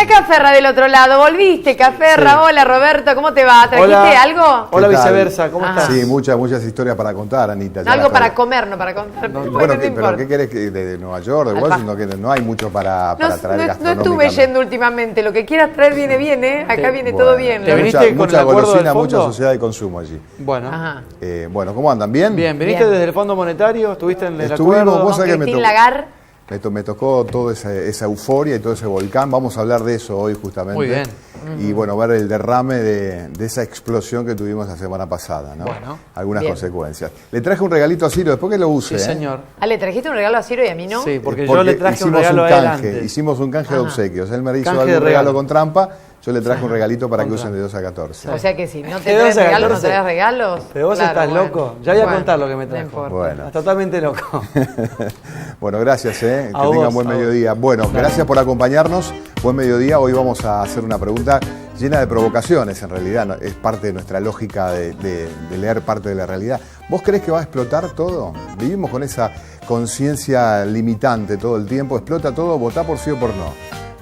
está Caferra del otro lado, volviste, Caferra. Sí. Hola, Roberto, ¿cómo te va? ¿Trajiste algo? Hola, viceversa, ¿cómo estás? Sí, muchas historias para contar, Anita. No, algo para comer, no para contar. No, bueno, pero ¿qué querés de Nueva York, de Washington? No hay mucho para traer gastronómicamente. No estuve yendo últimamente, lo que quieras traer viene bien, ¿eh? Acá viene todo bien. ¿Te viniste mucha golosina, mucha sociedad de consumo allí. Bueno. Bueno, ¿cómo andan? ¿Bien? Bien, ¿viniste desde el Fondo Monetario? ¿Estuviste en el acuerdo? Vos sabés que Christine Lagarde. Me tocó toda esa euforia y todo ese volcán. Vamos a hablar de eso hoy justamente. Muy bien. Y bueno, ver el derrame de esa explosión que tuvimos la semana pasada, ¿no? Bueno. Algunas consecuencias. Le traje un regalito a Ciro, después que lo use. Sí, señor. ¿Le trajiste un regalo a Ciro y a mí no? Sí, porque yo le traje un regalo a él antes. Hicimos un canje de obsequios. Él me hizo algún regalo con trampa. Yo le traje un regalito para que usen de 2 a 14. O sea que si no te traes regalos, no traes regalos. Pero vos estás loco. Ya voy a contar lo que me trajo. Bueno. Estás totalmente loco. Bueno, gracias, que tengan buen mediodía. Bueno, gracias por acompañarnos. Buen mediodía. Hoy vamos a hacer una pregunta llena de provocaciones, en realidad. Es parte de nuestra lógica de leer parte de la realidad. ¿Vos creés que va a explotar todo? Vivimos con esa conciencia limitante todo el tiempo. ¿Explota todo? ¿Votá por sí o por no?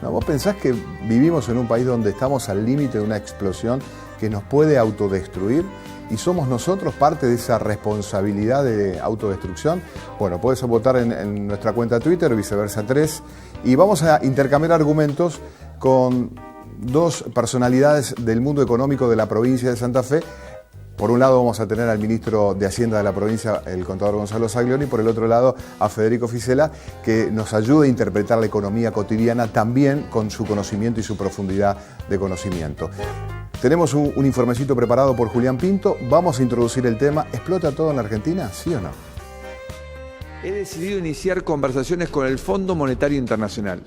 ¿No? ¿Vos pensás que vivimos en un país donde estamos al límite de una explosión que nos puede autodestruir? ¿Y somos nosotros parte de esa responsabilidad de autodestrucción? Bueno, podés votar en nuestra cuenta Twitter, viceversa 3, y vamos a intercambiar argumentos con 2 personalidades del mundo económico de la provincia de Santa Fe. Por un lado vamos a tener al ministro de Hacienda de la provincia, el contador Gonzalo Saglioni, y por el otro lado a Federico Fisela, que nos ayuda a interpretar la economía cotidiana también con su conocimiento y su profundidad de conocimiento. Tenemos un informecito preparado por Julián Pinto. Vamos a introducir el tema. ¿Explota todo en la Argentina? ¿Sí o no? He decidido iniciar conversaciones con el Fondo Monetario Internacional.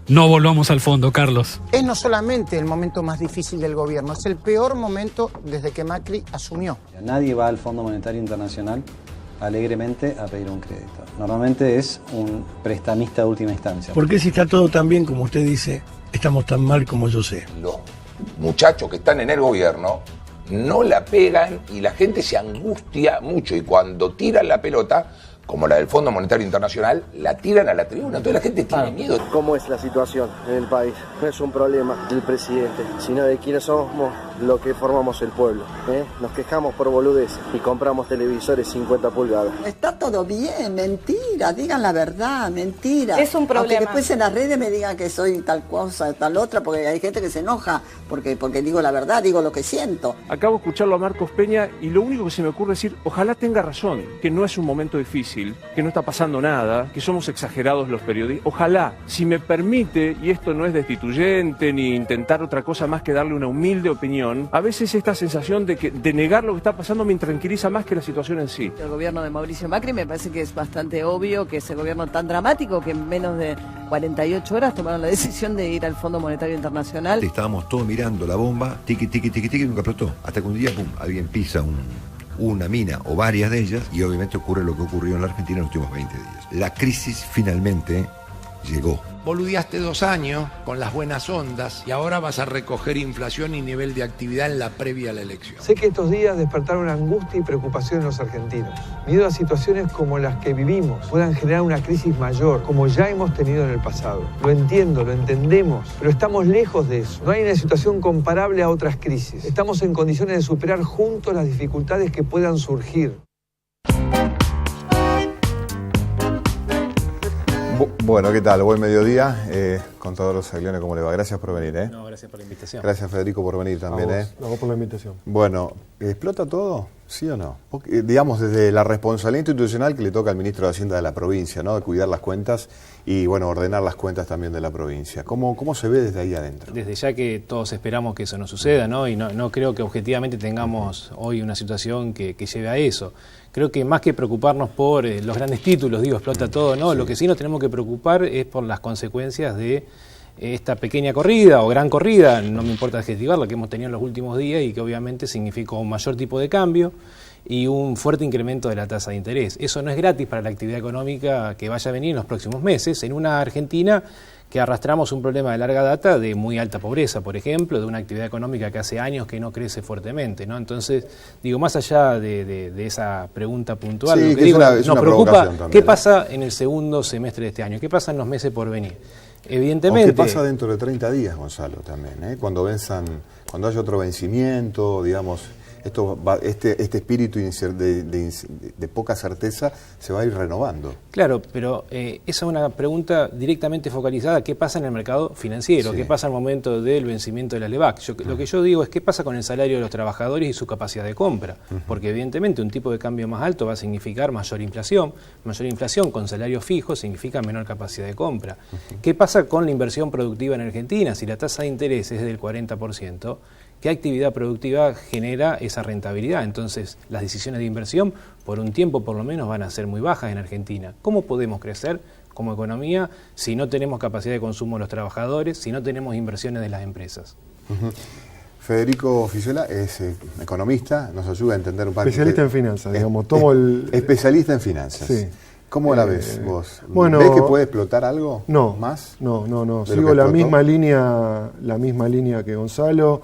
No volvamos al fondo, Carlos. Es no solamente el momento más difícil del gobierno, es el peor momento desde que Macri asumió. Nadie va al Fondo Monetario Internacional alegremente a pedir un crédito. Normalmente es un prestamista de última instancia. ¿Por qué si está todo tan bien como usted dice, estamos tan mal como yo sé? Los muchachos que están en el gobierno no la pegan y la gente se angustia mucho y cuando tiran la pelota, como la del Fondo Monetario Internacional, la tiran a la tribuna. Entonces la gente tiene miedo. ¿Cómo es la situación en el país? No es un problema del presidente, sino de quienes somos lo que formamos el pueblo. Nos quejamos por boludeces y compramos televisores 50 pulgadas. Está todo bien, mentira, digan la verdad, mentira. Es un problema. Aunque después en las redes me digan que soy tal cosa, tal otra, porque hay gente que se enoja porque digo la verdad, digo lo que siento. Acabo de escucharlo a Marcos Peña y lo único que se me ocurre es decir, ojalá tenga razón, que no es un momento difícil, que no está pasando nada, que somos exagerados los periodistas. Ojalá, si me permite, y esto no es destituyente ni intentar otra cosa más que darle una humilde opinión, a veces esta sensación de negar lo que está pasando me tranquiliza más que la situación en sí. El gobierno de Mauricio Macri me parece que es bastante obvio que ese gobierno tan dramático que en menos de 48 horas tomaron la decisión de ir al Fondo Monetario Internacional. Estábamos todos mirando la bomba, tiqui, tiqui, tiqui, tiqui, nunca explotó. Hasta que un día, pum, alguien pisa una mina o varias de ellas y obviamente ocurre lo que ocurrió en la Argentina en los últimos 20 días. La crisis finalmente llegó. Boludeaste 2 años con las buenas ondas y ahora vas a recoger inflación y nivel de actividad en la previa a la elección. Sé que estos días despertaron angustia y preocupación en los argentinos. Miedo a situaciones como las que vivimos puedan generar una crisis mayor, como ya hemos tenido en el pasado. Lo entiendo, lo entendemos, pero estamos lejos de eso. No hay una situación comparable a otras crisis. Estamos en condiciones de superar juntos las dificultades que puedan surgir. Bueno, ¿qué tal? Buen mediodía. Contador Saglioni, ¿cómo le va? Gracias por venir, No, gracias por la invitación. Gracias, Federico, por venir también, A vos por la invitación. Bueno, ¿explota todo? ¿Sí o no? Porque, digamos, desde la responsabilidad institucional que le toca al ministro de Hacienda de la provincia, ¿no? De cuidar las cuentas y, bueno, ordenar las cuentas también de la provincia. ¿Cómo se ve desde ahí adentro? Desde ya que todos esperamos que eso no suceda, ¿no? Y no creo que objetivamente tengamos hoy una situación que lleve a eso. Creo que más que preocuparnos por los grandes títulos, explota todo, ¿no? Sí. Lo que sí nos tenemos que preocupar es por las consecuencias de esta pequeña corrida o gran corrida, no me importa adjetivarla, que hemos tenido en los últimos días y que obviamente significó un mayor tipo de cambio y un fuerte incremento de la tasa de interés. Eso no es gratis para la actividad económica que vaya a venir en los próximos meses, en una Argentina que arrastramos un problema de larga data de muy alta pobreza, por ejemplo, de una actividad económica que hace años que no crece fuertemente, ¿no? Entonces, más allá de esa pregunta puntual, sí, lo que digo, nos preocupa qué pasa en el segundo semestre de este año, qué pasa en los meses por venir. Evidentemente. ¿Qué pasa dentro de 30 días, Gonzalo, también? Cuando haya otro vencimiento, digamos, este espíritu de poca certeza se va a ir renovando. Claro, pero esa es una pregunta directamente focalizada. ¿Qué pasa en el mercado financiero? Sí. ¿Qué pasa al momento del vencimiento de la LEBAC? Lo que yo digo es qué pasa con el salario de los trabajadores y su capacidad de compra. Porque evidentemente un tipo de cambio más alto va a significar mayor inflación. Mayor inflación con salarios fijos significa menor capacidad de compra. ¿Qué pasa con la inversión productiva en Argentina? Si la tasa de interés es del 40%, ¿qué actividad productiva genera esa rentabilidad? Entonces, las decisiones de inversión, por un tiempo por lo menos, van a ser muy bajas en Argentina. ¿Cómo podemos crecer como economía si no tenemos capacidad de consumo de los trabajadores, si no tenemos inversiones de las empresas? Federico Fisola es economista, nos ayuda a entender un poco. Especialista en finanzas, digamos. Especialista en finanzas. Sí. ¿Cómo la ves vos? Bueno, ¿Ves que puede explotar algo más? No. Sigo la misma línea que Gonzalo.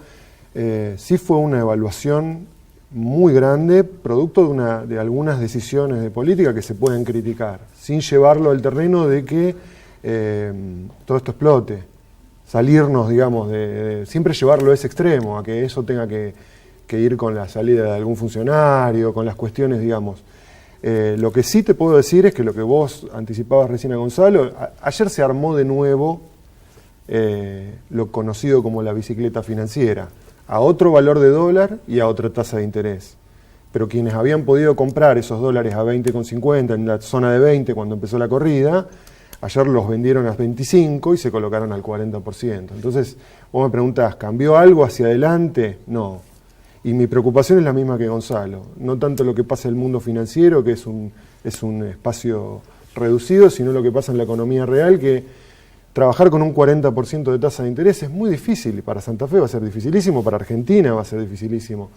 Sí fue una evaluación muy grande, producto de algunas decisiones de política que se pueden criticar, sin llevarlo al terreno de que todo esto explote. Salirnos, digamos, siempre llevarlo a ese extremo, a que eso tenga que ir con la salida de algún funcionario, con las cuestiones, digamos. Lo que sí te puedo decir es que lo que vos anticipabas recién a Gonzalo, ayer se armó de nuevo lo conocido como la bicicleta financiera, a otro valor de dólar y a otra tasa de interés. Pero quienes habían podido comprar esos dólares a 20,50 en la zona de 20 cuando empezó la corrida, ayer los vendieron a 25 y se colocaron al 40%. Entonces, vos me preguntás, ¿cambió algo hacia adelante? No. Y mi preocupación es la misma que Gonzalo. No tanto lo que pasa en el mundo financiero, que es un espacio reducido, sino lo que pasa en la economía real, que trabajar con un 40% de tasa de interés es muy difícil, y para Santa Fe va a ser dificilísimo, para Argentina va a ser dificilísimo.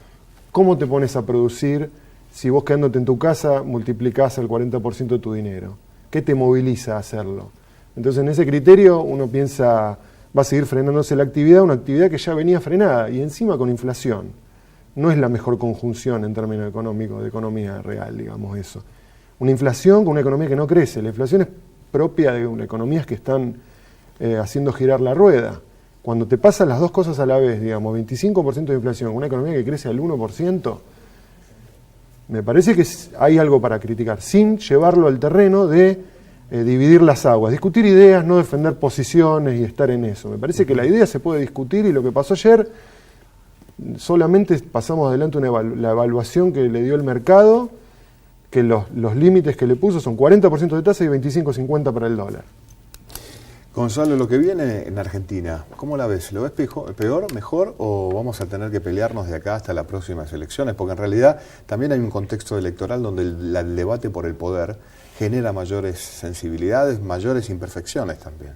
¿Cómo te pones a producir si vos quedándote en tu casa multiplicás el 40% de tu dinero? ¿Qué te moviliza a hacerlo? Entonces en ese criterio uno piensa, va a seguir frenándose la actividad, una actividad que ya venía frenada, y encima con inflación. No es la mejor conjunción en términos económicos, de economía real, digamos eso. Una inflación con una economía que no crece. La inflación es propia de economías que están haciendo girar la rueda. Cuando te pasan las dos cosas a la vez, digamos, 25% de inflación, una economía que crece al 1%, me parece que hay algo para criticar, sin llevarlo al terreno de dividir las aguas, discutir ideas, no defender posiciones y estar en eso. Me parece que la idea se puede discutir, y lo que pasó ayer, solamente pasamos adelante la evaluación que le dio el mercado, que los límites que le puso son 40% de tasa y 25,50 para el dólar. Gonzalo, lo que viene en Argentina, ¿cómo la ves? ¿Lo ves peor, mejor, o vamos a tener que pelearnos de acá hasta las próximas elecciones? Porque en realidad también hay un contexto electoral donde el debate por el poder genera mayores sensibilidades, mayores imperfecciones también.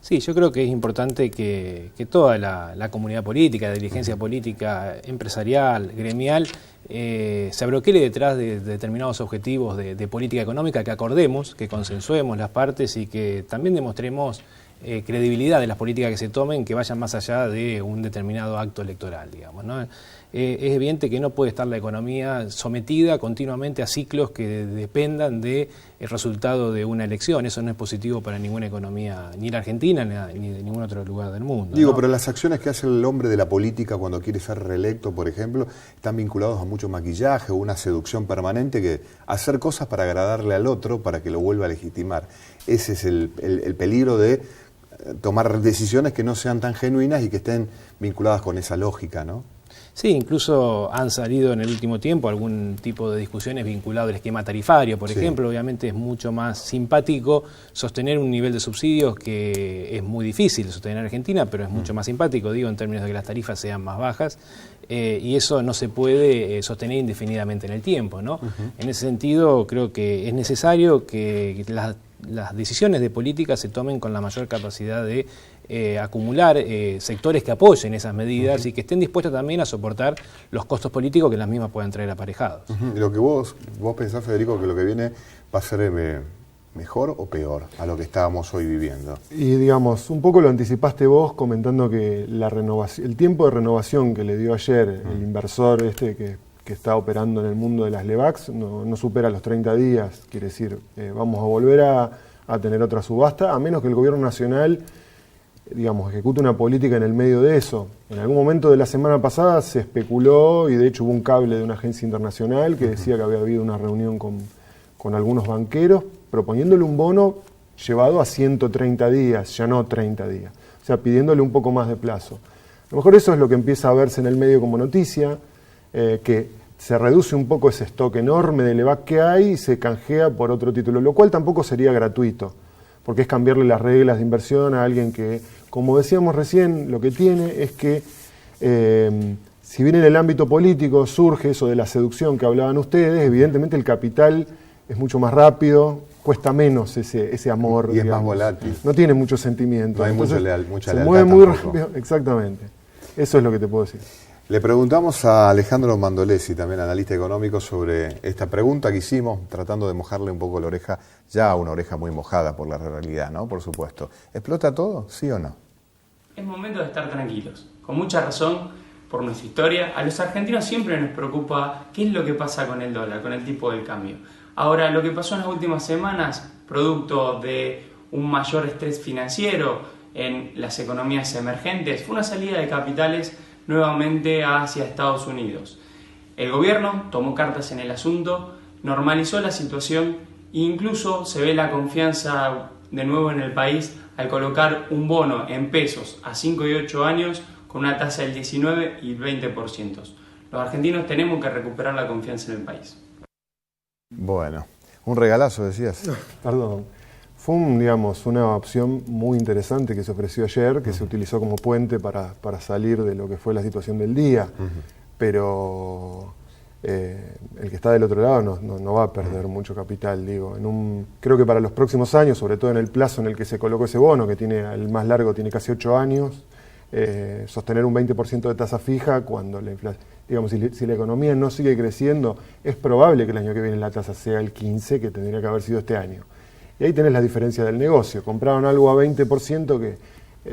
Sí, yo creo que es importante que toda la comunidad política, de dirigencia política, empresarial, gremial, se abroquele detrás de determinados objetivos de política económica, que acordemos, que consensuemos las partes y que también demostremos credibilidad de las políticas que se tomen, que vayan más allá de un determinado acto electoral, digamos, ¿no? Es evidente que no puede estar la economía sometida continuamente a ciclos que dependan del resultado de una elección. Eso no es positivo para ninguna economía, ni la Argentina ni de ningún otro lugar del mundo. Digo, ¿no? Pero las acciones que hace el hombre de la política cuando quiere ser reelecto, por ejemplo, están vinculados a mucho maquillaje o una seducción permanente, que hacer cosas para agradarle al otro, para que lo vuelva a legitimar. Ese es el peligro de tomar decisiones que no sean tan genuinas y que estén vinculadas con esa lógica, ¿no? Sí, incluso han salido en el último tiempo algún tipo de discusiones vinculadas al esquema tarifario, por ejemplo. Obviamente es mucho más simpático sostener un nivel de subsidios que es muy difícil de sostener en Argentina, pero es mucho más simpático, digo, en términos de que las tarifas sean más bajas, y eso no se puede sostener indefinidamente en el tiempo, ¿no? En ese sentido, creo que es necesario que las decisiones de política se tomen con la mayor capacidad de acumular sectores que apoyen esas medidas y que estén dispuestos también a soportar los costos políticos que las mismas puedan traer aparejados. Lo que vos pensás, Federico, que lo que viene va a ser mejor o peor a lo que estábamos hoy viviendo. Y digamos, un poco lo anticipaste vos comentando que el tiempo de renovación que le dio ayer el inversor que está operando en el mundo de las LEBACs no supera los 30 días, quiere decir, vamos a volver a a tener otra subasta, a menos que el gobierno nacional, digamos, ejecute una política en el medio de eso. En algún momento de la semana pasada se especuló, y de hecho hubo un cable de una agencia internacional que decía que había habido una reunión con algunos banqueros proponiéndole un bono llevado a 130 días, ya no 30 días. O sea, pidiéndole un poco más de plazo. A lo mejor eso es lo que empieza a verse en el medio como noticia, que se reduce un poco ese stock enorme de Levac que hay y se canjea por otro título, lo cual tampoco sería gratuito, porque es cambiarle las reglas de inversión a alguien que, como decíamos recién, lo que tiene es que, si bien en el ámbito político surge eso de la seducción que hablaban ustedes, evidentemente el capital es mucho más rápido, cuesta menos ese amor. Y es más volátil. No tiene mucho sentimiento. No hay Entonces, mucha se lealtad mueve muy tampoco. rápido, exactamente. Eso es lo que te puedo decir. Le preguntamos a Alejandro Mandolesi, también analista económico, sobre esta pregunta que hicimos, tratando de mojarle un poco la oreja, ya una oreja muy mojada por la realidad, ¿no? Por supuesto. ¿Explota todo? ¿Sí o no? Es momento de estar tranquilos. Con mucha razón, por nuestra historia, a los argentinos siempre nos preocupa qué es lo que pasa con el dólar, con el tipo de cambio. Ahora, lo que pasó en las últimas semanas, producto de un mayor estrés financiero en las economías emergentes, fue una salida de capitales nuevamente hacia Estados Unidos. El gobierno tomó cartas en el asunto, normalizó la situación e incluso se ve la confianza de nuevo en el país al colocar un bono en pesos a 5 y 8 años con una tasa del 19 y 20%. Los argentinos tenemos que recuperar la confianza en el país. Bueno, un regalazo decías. Perdón. Fue una opción muy interesante que se ofreció ayer, que se utilizó como puente para salir de lo que fue la situación del día. Pero el que está del otro lado no va a perder mucho capital, digo. Creo que para los próximos años, sobre todo en el plazo en el que se colocó ese bono, que tiene el más largo tiene casi 8 años, sostener un 20% de tasa fija cuando la inflación, digamos, si la economía no sigue creciendo, es probable que el año que viene la tasa sea el 15%, que tendría que haber sido este año. Y ahí tenés la diferencia del negocio. Compraron algo a 20% que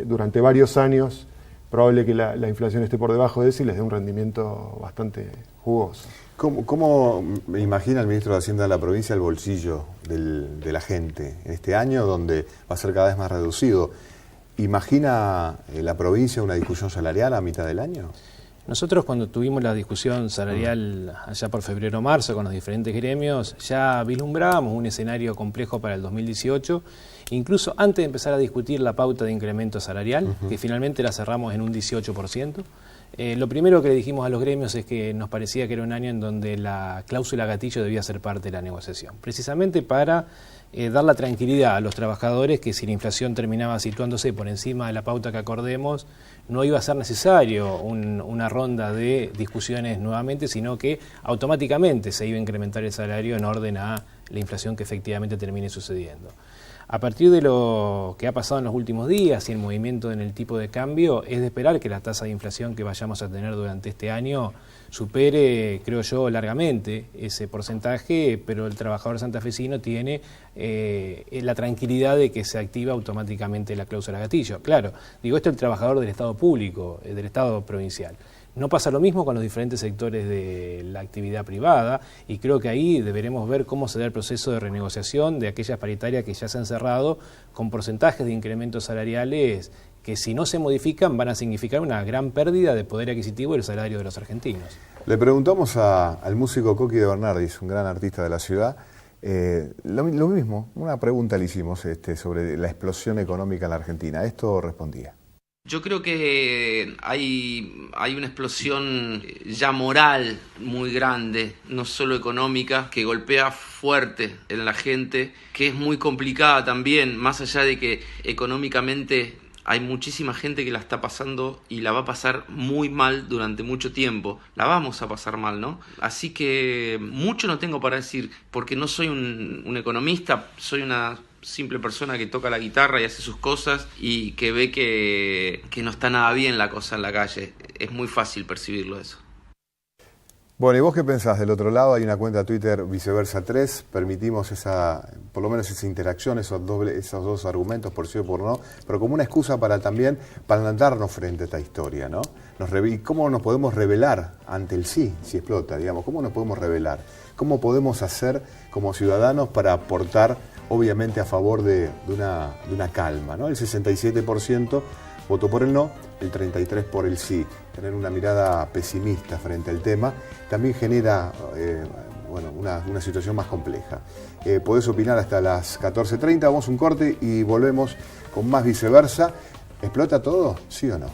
durante varios años probable que la inflación esté por debajo de eso y les dé un rendimiento bastante jugoso. ¿Cómo imagina el ministro de Hacienda de la provincia el bolsillo de la gente en este año, donde va a ser cada vez más reducido? ¿Imagina la provincia una discusión salarial a mitad del año? Nosotros cuando tuvimos la discusión salarial allá por febrero o marzo con los diferentes gremios, ya vislumbrábamos un escenario complejo para el 2018, incluso antes de empezar a discutir la pauta de incremento salarial, que finalmente la cerramos en un 18%. Lo primero que le dijimos a los gremios es que nos parecía que era un año en donde la cláusula gatillo debía ser parte de la negociación, precisamente para dar la tranquilidad a los trabajadores que si la inflación terminaba situándose por encima de la pauta que acordemos, no iba a ser necesario una ronda de discusiones nuevamente, sino que automáticamente se iba a incrementar el salario en orden a la inflación que efectivamente termine sucediendo. A partir de lo que ha pasado en los últimos días y el movimiento en el tipo de cambio, es de esperar que la tasa de inflación que vayamos a tener durante este año supere, creo yo, largamente ese porcentaje, pero el trabajador santafesino tiene la tranquilidad de que se activa automáticamente la cláusula gatillo. Claro, digo esto el trabajador del Estado público, del Estado provincial. No pasa lo mismo con los diferentes sectores de la actividad privada y creo que ahí deberemos ver cómo se da el proceso de renegociación de aquellas paritarias que ya se han cerrado con porcentajes de incrementos salariales que si no se modifican van a significar una gran pérdida de poder adquisitivo del salario de los argentinos. Le preguntamos al músico Coqui de Bernardis, un gran artista de la ciudad, lo mismo, una pregunta le hicimos sobre la explosión económica en la Argentina. Esto respondía. Yo creo que hay una explosión ya moral muy grande, no solo económica, que golpea fuerte en la gente, que es muy complicada también, más allá de que económicamente hay muchísima gente que la está pasando y la va a pasar muy mal durante mucho tiempo. La vamos a pasar mal, ¿no? Así que mucho no tengo para decir, porque no soy un economista, soy una simple persona que toca la guitarra y hace sus cosas y que ve que no está nada bien la cosa en la calle. Es muy fácil percibirlo eso. Bueno, ¿y vos qué pensás? Del otro lado hay una cuenta Twitter Viceversa 3, permitimos por lo menos esa interacción, esos dos argumentos, por sí o por no, pero como una excusa para también plantarnos frente a esta historia, ¿no? ¿Cómo nos podemos rebelar ante el sí, si explota, digamos? ¿Cómo nos podemos rebelar? ¿Cómo podemos hacer como ciudadanos para aportar obviamente a favor de una calma, ¿no? El 67% votó por el no, el 33% por el sí. Tener una mirada pesimista frente al tema también genera una situación más compleja. Podés opinar hasta las 14:30, vamos a un corte y volvemos con más Viceversa. ¿Explota todo? ¿Sí o no?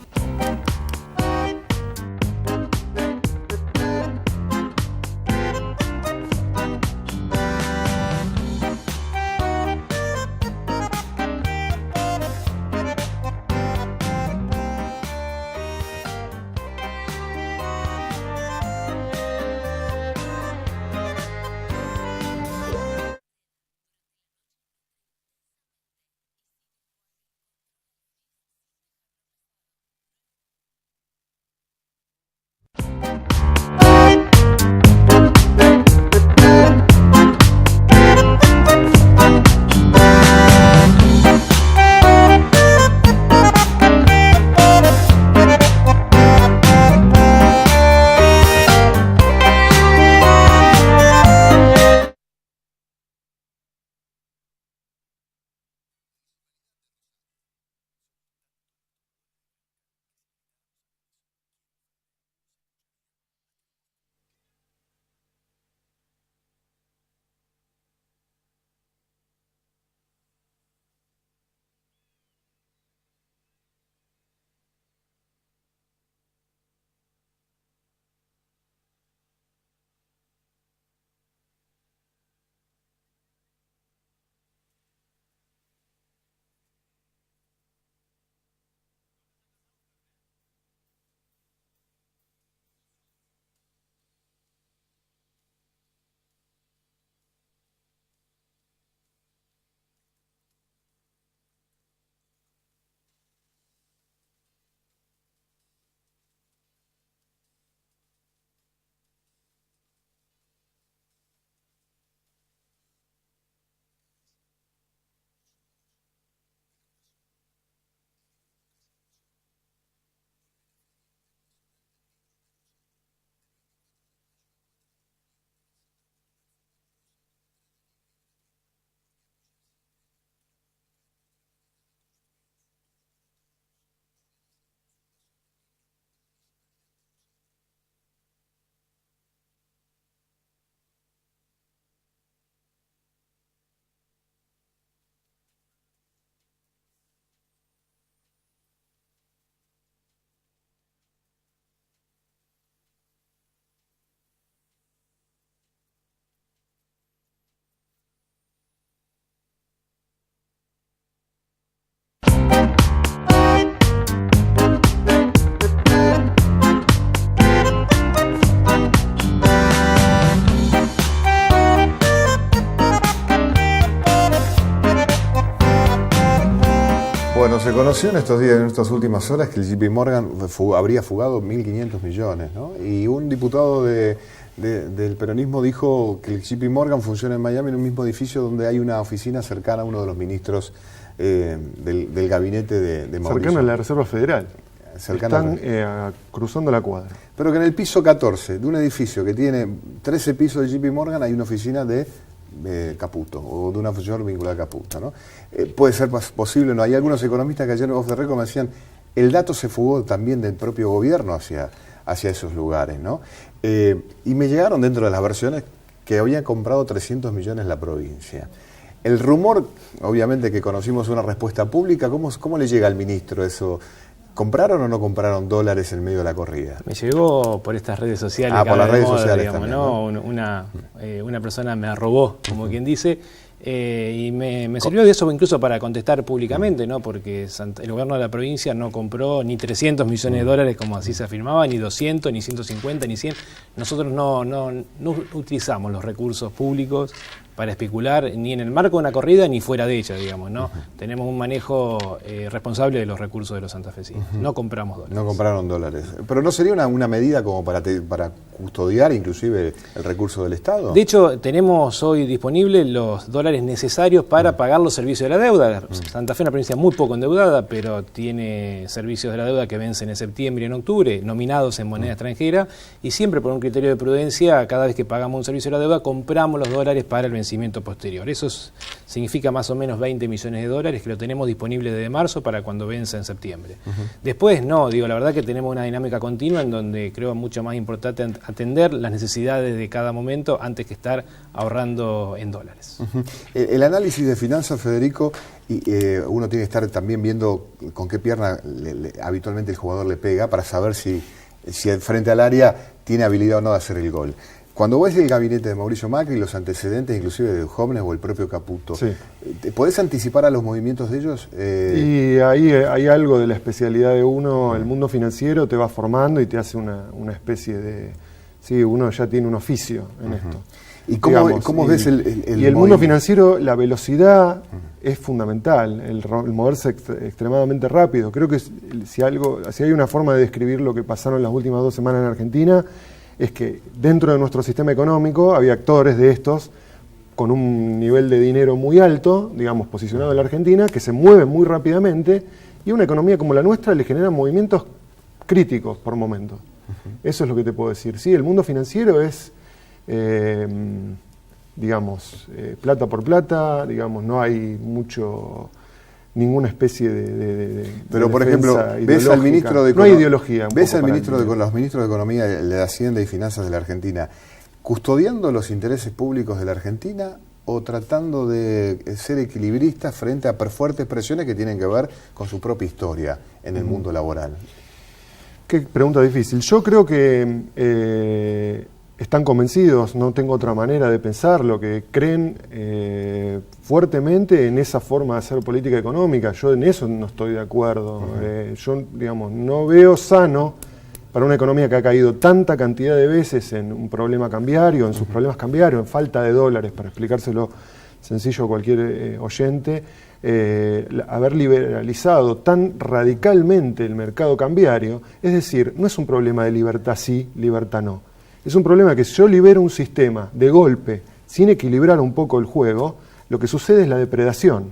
Bueno, se conoció en estos días, en estas últimas horas, que el JP Morgan habría fugado 1.500 millones, ¿no? Y un diputado del peronismo dijo que el JP Morgan funciona en Miami en un mismo edificio donde hay una oficina cercana a uno de los ministros del gabinete de Mauricio. Cercana a la Reserva Federal. Están cruzando la cuadra. Pero que en el piso 14 de un edificio que tiene 13 pisos de JP Morgan hay una oficina de Caputo, o de una función vinculada a Caputo, ¿no? Puede ser posible, ¿no? Hay algunos economistas que ayer off the record me decían, el dato se fugó también del propio gobierno hacia esos lugares, ¿no? Y me llegaron dentro de las versiones que habían comprado 300 millones la provincia. El rumor, obviamente que conocimos una respuesta pública, ¿cómo le llega al ministro eso? ¿Compraron o no compraron dólares en medio de la corrida? Me llegó por estas redes sociales. Por las redes sociales digamos, también, ¿no? Una persona me arrobó, como quien dice, y me sirvió de eso incluso para contestar públicamente, ¿no? Porque el gobierno de la provincia no compró ni 300 millones de dólares, como así se afirmaba, ni 200, ni 150, ni 100. Nosotros no utilizamos los recursos públicos para especular ni en el marco de una corrida ni fuera de ella, digamos, ¿no? Tenemos un manejo responsable de los recursos de los santafesinos. No compramos dólares. No compraron dólares. Pero ¿no sería una medida como para custodiar inclusive el recurso del Estado? De hecho, tenemos hoy disponibles los dólares necesarios para pagar los servicios de la deuda. Santa Fe es una provincia muy poco endeudada, pero tiene servicios de la deuda que vencen en septiembre y en octubre, nominados en moneda extranjera, y siempre por un criterio de prudencia, cada vez que pagamos un servicio de la deuda, compramos los dólares para el vencimiento vencimiento posterior. Eso significa más o menos 20 millones de dólares que lo tenemos disponible desde marzo para cuando venza en septiembre. Después, la verdad que tenemos una dinámica continua en donde creo mucho más importante atender las necesidades de cada momento antes que estar ahorrando en dólares. El análisis de finanzas, Federico, uno tiene que estar también viendo con qué pierna habitualmente el jugador le pega para saber si frente al área tiene habilidad o no de hacer el gol. Cuando ves el gabinete de Mauricio Macri, los antecedentes inclusive de Jóvenes o el propio Caputo, sí. ¿podés anticipar a los movimientos de ellos? Y ahí hay algo de la especialidad de uno, el mundo financiero te va formando y te hace una especie de... Sí, uno ya tiene un oficio en esto. ¿Y cómo ves el mundo financiero, la velocidad es fundamental, el moverse extremadamente rápido. Creo que si hay una forma de describir lo que pasaron las últimas 2 semanas en Argentina, es que dentro de nuestro sistema económico había actores de estos con un nivel de dinero muy alto, digamos, posicionado en la Argentina, que se mueven muy rápidamente, y una economía como la nuestra le genera movimientos críticos por momentos. Eso es lo que te puedo decir. Sí, el mundo financiero es... plata por plata, no hay ninguna especie de pero por ejemplo, ves al ministro de no hay ideología. Ves al ministro de los ministros de Economía, de Hacienda y Finanzas de la Argentina, custodiando los intereses públicos de la Argentina o tratando de ser equilibristas frente a fuertes presiones que tienen que ver con su propia historia en el mundo laboral. Qué pregunta difícil. Yo creo que están convencidos, no tengo otra manera de pensarlo, que creen fuertemente en esa forma de hacer política económica. Yo en eso no estoy de acuerdo. Yo, no veo sano para una economía que ha caído tanta cantidad de veces en un problema cambiario, en sus problemas cambiarios, en falta de dólares, para explicárselo sencillo a cualquier oyente, haber liberalizado tan radicalmente el mercado cambiario. Es decir, no es un problema de libertad sí, libertad no. Es un problema que si yo libero un sistema de golpe sin equilibrar un poco el juego, lo que sucede es la depredación.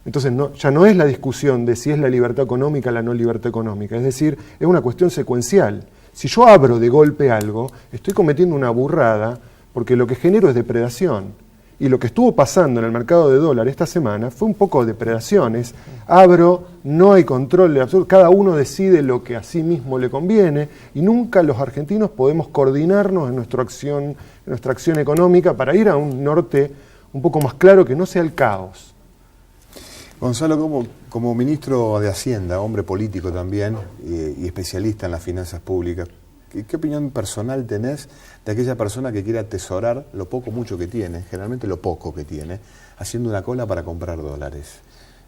Entonces ya no es la discusión de si es la libertad económica o la no libertad económica, es decir, es una cuestión secuencial. Si yo abro de golpe algo, estoy cometiendo una burrada porque lo que genero es depredación. Y lo que estuvo pasando en el mercado de dólar esta semana fue un poco de depredaciones. Abro, no hay control de absoluto, cada uno decide lo que a sí mismo le conviene y nunca los argentinos podemos coordinarnos en nuestra acción económica para ir a un norte un poco más claro que no sea el caos. Gonzalo, como ministro de Hacienda, hombre político también y especialista en las finanzas públicas, ¿qué opinión personal tenés de aquella persona que quiere atesorar lo poco mucho que tiene, generalmente lo poco que tiene, haciendo una cola para comprar dólares?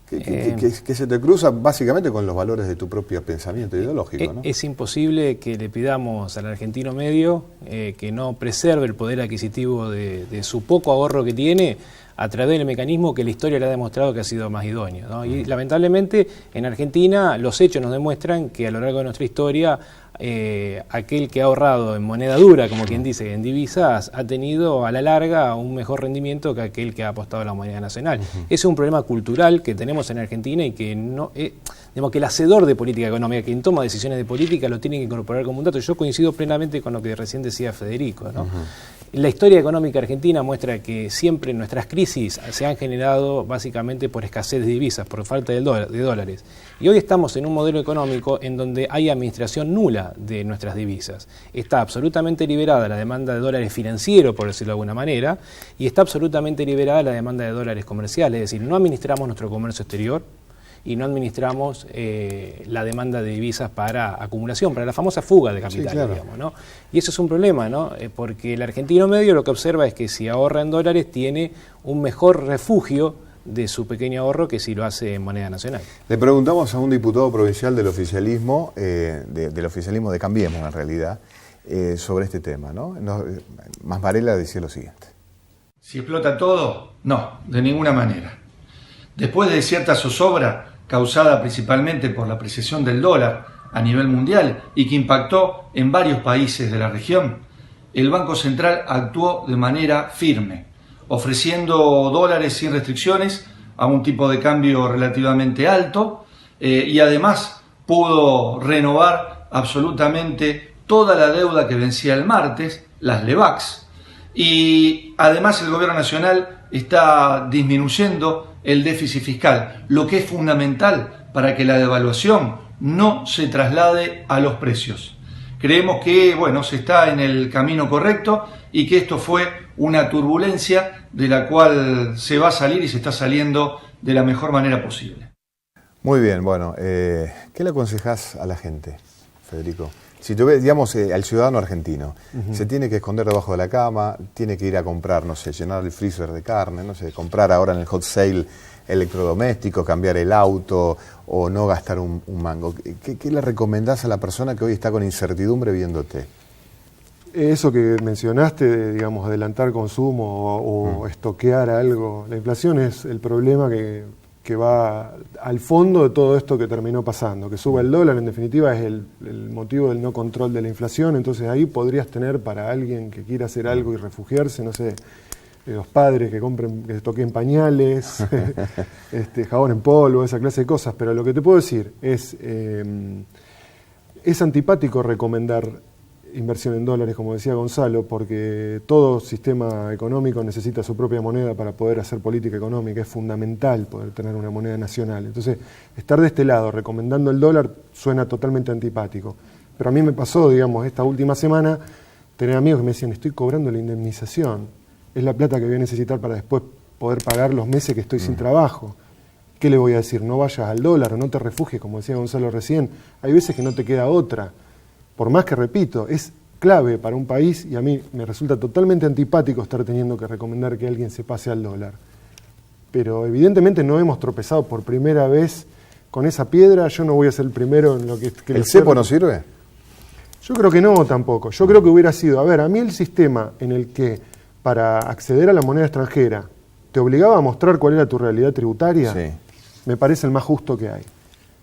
Que se te cruza básicamente con los valores de tu propio pensamiento ideológico, ¿no? Es imposible que le pidamos al argentino medio que no preserve el poder adquisitivo de su poco ahorro que tiene a través del mecanismo que la historia le ha demostrado que ha sido más idóneo, ¿no? Y lamentablemente en Argentina los hechos nos demuestran que a lo largo de nuestra historia aquel que ha ahorrado en moneda dura, como quien dice, en divisas, ha tenido a la larga un mejor rendimiento que aquel que ha apostado a la moneda nacional. Ese es un problema cultural que tenemos en Argentina y que no digamos que el hacedor de política económica, quien toma decisiones de política, lo tiene que incorporar como un dato. Yo coincido plenamente con lo que recién decía Federico, ¿no? La historia económica argentina muestra que siempre nuestras crisis se han generado básicamente por escasez de divisas, por falta de dólares. Y hoy estamos en un modelo económico en donde hay administración nula de nuestras divisas. Está absolutamente liberada la demanda de dólares financieros, por decirlo de alguna manera, y está absolutamente liberada la demanda de dólares comerciales. Es decir, no administramos nuestro comercio exterior y no administramos la demanda de divisas para acumulación, para la famosa fuga de capital, sí, claro, digamos, ¿no? Y eso es un problema, ¿no? Porque el argentino medio lo que observa es que si ahorra en dólares tiene un mejor refugio de su pequeño ahorro que si lo hace en moneda nacional. Le preguntamos a un diputado provincial del oficialismo, del oficialismo de Cambiemos en realidad, sobre este tema, ¿no? Mas Varela decía lo siguiente. ¿Si explota todo? No, de ninguna manera. Después de cierta zozobra causada principalmente por la apreciación del dólar a nivel mundial y que impactó en varios países de la región, el Banco Central actuó de manera firme, ofreciendo dólares sin restricciones a un tipo de cambio relativamente alto y además pudo renovar absolutamente toda la deuda que vencía el martes, las LEVAX, Y además el gobierno nacional está disminuyendo el déficit fiscal, lo que es fundamental para que la devaluación no se traslade a los precios. Creemos que, bueno, se está en el camino correcto y que esto fue una turbulencia de la cual se va a salir y se está saliendo de la mejor manera posible. Muy bien, bueno, ¿qué le aconsejás a la gente, Federico? Si tú ves, digamos, al ciudadano argentino, se tiene que esconder debajo de la cama, tiene que ir a comprar, no sé, llenar el freezer de carne, no sé, comprar ahora en el hot sale electrodomésticos, cambiar el auto o no gastar un mango. ¿Qué le recomendás a la persona que hoy está con incertidumbre viéndote? Eso que mencionaste, de, digamos, adelantar consumo o estoquear algo, la inflación es el problema que va al fondo de todo esto que terminó pasando. Que suba el dólar, en definitiva, es el motivo del no control de la inflación. Entonces ahí podrías tener para alguien que quiera hacer algo y refugiarse, no sé, los padres que compren, que toquen pañales, jabón en polvo, esa clase de cosas. Pero lo que te puedo decir es antipático recomendar inversión en dólares, como decía Gonzalo, porque todo sistema económico necesita su propia moneda para poder hacer política económica. Es fundamental poder tener una moneda nacional. Entonces, estar de este lado recomendando el dólar suena totalmente antipático. Pero a mí me pasó, digamos, esta última semana, tener amigos que me decían, estoy cobrando la indemnización. Es la plata que voy a necesitar para después poder pagar los meses que estoy sin trabajo. ¿Qué le voy a decir? No vayas al dólar o no te refugies, como decía Gonzalo recién. Hay veces que no te queda otra. Por más que, repito, es clave para un país y a mí me resulta totalmente antipático estar teniendo que recomendar que alguien se pase al dólar. Pero evidentemente no hemos tropezado por primera vez con esa piedra. Yo no voy a ser el primero en lo que ¿El cepo no sirve? Yo creo que no tampoco. Yo creo que hubiera sido, a mí el sistema en el que para acceder a la moneda extranjera te obligaba a mostrar cuál era tu realidad tributaria, me parece el más justo que hay.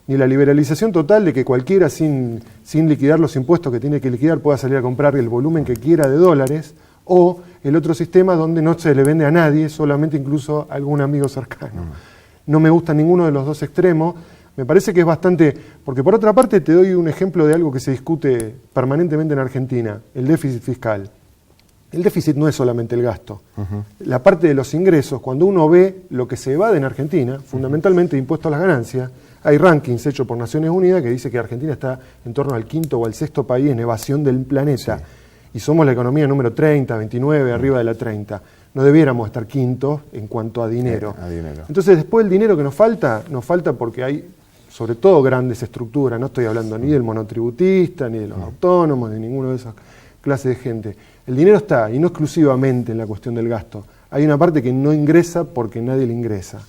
Ni la liberalización total de que cualquiera sin liquidar los impuestos que tiene que liquidar pueda salir a comprar el volumen que quiera de dólares, o el otro sistema donde no se le vende a nadie, solamente incluso a algún amigo cercano. No me gusta ninguno de los dos extremos. Me parece que es bastante... Porque por otra parte te doy un ejemplo de algo que se discute permanentemente en Argentina, el déficit fiscal. El déficit no es solamente el gasto. La parte de los ingresos, cuando uno ve lo que se evade en Argentina, fundamentalmente impuesto a las ganancias, hay rankings hechos por Naciones Unidas que dice que Argentina está en torno al 5º o al 6º país en evasión del planeta. Y somos la economía número 30, 29, arriba de la 30. No debiéramos estar quintos en cuanto a dinero. Entonces, después el dinero que nos falta porque hay, sobre todo, grandes estructuras. No estoy hablando ni del monotributista, ni de los autónomos, ni ninguna de esas clases de gente. El dinero está, y no exclusivamente en la cuestión del gasto. Hay una parte que no ingresa porque nadie le ingresa.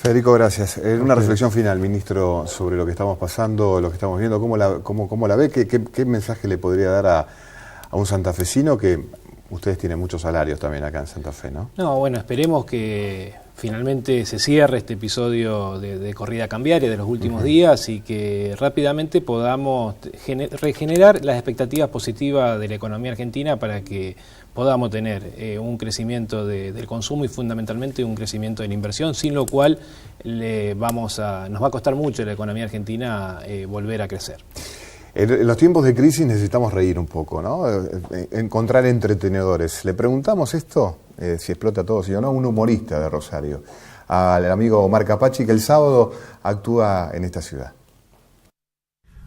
Federico, gracias. Una reflexión final, ministro, sobre lo que estamos pasando, lo que estamos viendo, ¿cómo la ve? ¿Qué mensaje le podría dar a un santafesino que ustedes tienen muchos salarios también acá en Santa Fe, ¿no? No, bueno, esperemos que finalmente se cierre este episodio de corrida cambiaria de los últimos días y que rápidamente podamos regenerar las expectativas positivas de la economía argentina para que podamos tener un crecimiento del consumo y fundamentalmente un crecimiento de la inversión, sin lo cual nos va a costar mucho a la economía argentina volver a crecer. En los tiempos de crisis necesitamos reír un poco, ¿no? Encontrar entretenedores. Le preguntamos esto, si explota todo, si o no, a un humorista de Rosario, al amigo Omar Capachi, que el sábado actúa en esta ciudad.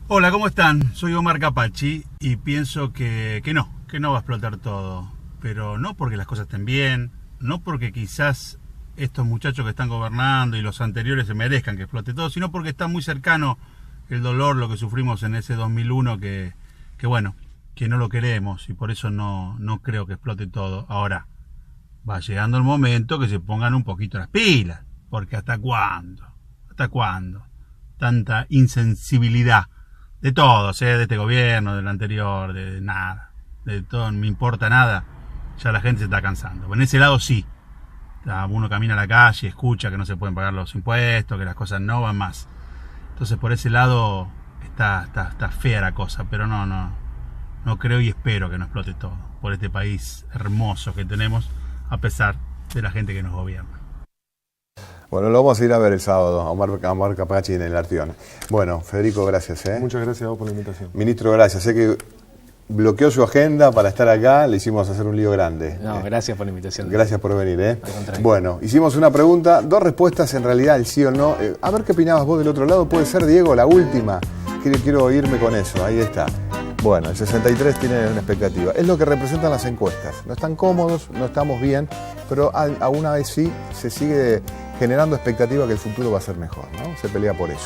Hola, ¿cómo están? Soy Omar Capachi y pienso que no va a explotar todo. Pero no porque las cosas estén bien, no porque quizás estos muchachos que están gobernando y los anteriores se merezcan que explote todo, sino porque está muy cercano el dolor, lo que sufrimos en ese 2001, que no lo queremos y por eso no creo que explote todo. Ahora, va llegando el momento que se pongan un poquito las pilas, porque ¿hasta cuándo? Tanta insensibilidad de todos, de este gobierno, del anterior, de nada, de todo, no me importa nada, ya la gente se está cansando. En ese lado sí, uno camina a la calle, escucha que no se pueden pagar los impuestos, que las cosas no van más. Entonces por ese lado está fea la cosa, pero no creo y espero que no explote todo por este país hermoso que tenemos, a pesar de la gente que nos gobierna. Bueno, lo vamos a ir a ver el sábado, a Omar Capachi en el Arteón. Bueno, Federico, gracias. Muchas gracias a vos por la invitación. Ministro, gracias. Sé que bloqueó su agenda para estar acá, le hicimos hacer un lío grande. No, gracias por la invitación. Gracias por venir. Bueno, hicimos una pregunta, 2 respuestas en realidad, el sí o no. A ver qué opinabas vos del otro lado. Puede ser, Diego, la última. Quiero irme con eso, ahí está. Bueno, el 63 tiene una expectativa. Es lo que representan las encuestas. No están cómodos, no estamos bien, pero aún así se sigue generando expectativa que el futuro va a ser mejor, ¿no? Se pelea por eso.